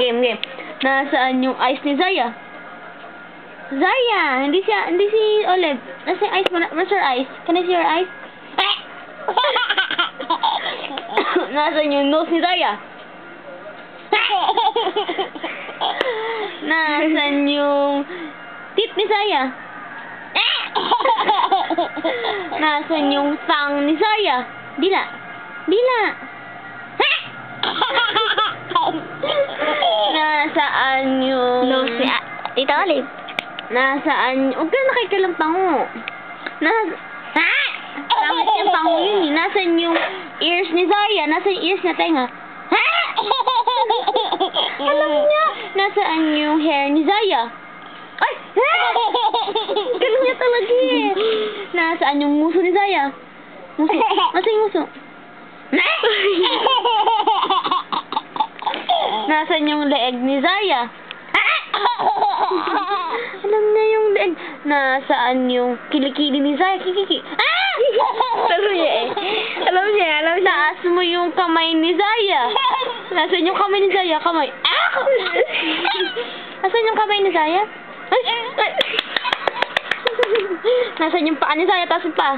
game. Nasaan yung eyes ni Zaya? Zaya! Hindi si Olive. Nasaan yung eyes mo? Where's your eyes? Can I see your eyes? Nasaan yung nose ni Zaya? Nasaan yung teeth ni Zaya? Nasaan yung tongue ni Zaya? Dila. Nasaan yung Nose ni Tita Olive. Nasaan? Huwag ka nakikalang pango. Tama yung pango yun eh. Nasaan yung ears ni Zaya? Nasaan yung ears na tenga? Alam niya. Nasaan yung hair ni Zaya? Ay! Galing niya talaga eh. Nasaan yung muso ni Zaya? Muso. Nasaan yung muso? Nasaan yung leeg ni Zaya? Alam niya yung leeg. Nasaan yung kilikili ni Zaya? Kikiki. Alam niya. Taas mo yung kamay ni Zaya. Nasaan yung kamay ni Zaya? Kamay. Nasaan yung kamay ni Zaya? Nasaan yung paa ni Zaya? Taas yung paa.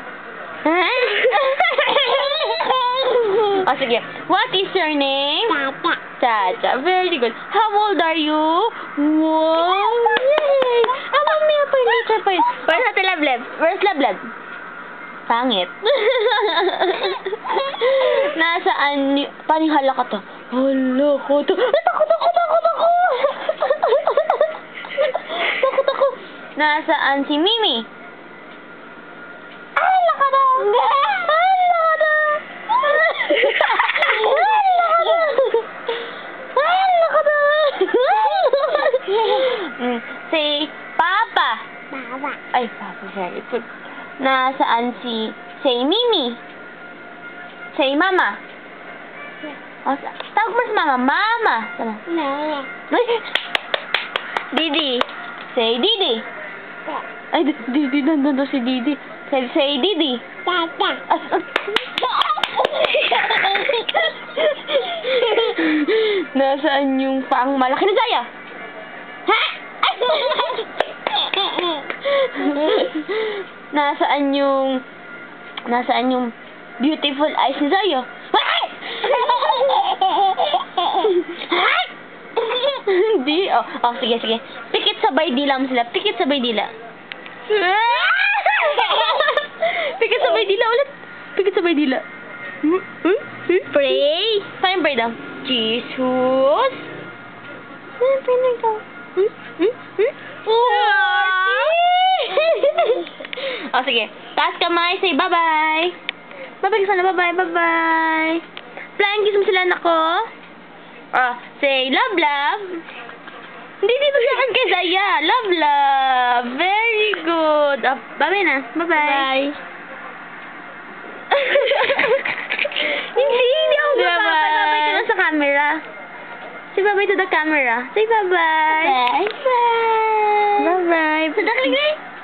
Oh, sige. What is your name? Chacha. Very good. How old are you? Wow. Yay. Mamaya pa yun. Teacher pa yun. Where's Ate Lebleb? Where's Lebleb? Pangit. Nasaan yung... Paano hala ka to? Hala ko to. Takot ako. Nasaan si Mimi? Hala ka to. Si Papa. Ay, Papa, very good. Nasaan si Mimi? Say Mama. Oh, tawag mo si Mama. Mama. Didi. Say Didi. Ay, Didi. Nandun si Didi. Say Didi. Nasaan yung paang malaki ni Zaya? Nasaan yung beautiful eyes ni Zaya? Hindi. Oh, sige. Pikit sabay dila mo sila. Pikit sabay dila ulit. Pikit sabay dila. Pray. Saan pray daw? Jesus. Saan pray na ikaw? Oh, sige. Taas kamay. Say bye-bye. Bye-bye ka sana. Bye-bye. Flying kiss mo sila, anak ko. Oh, say love. Hindi dito sa akin kay Zaya. Love. Very good. Oh, bye-bye na. Bye-bye. Hindi ako bye-bye ka na sa camera. Say bye-bye to the camera. Say bye-bye. Bye-bye. Bye-bye.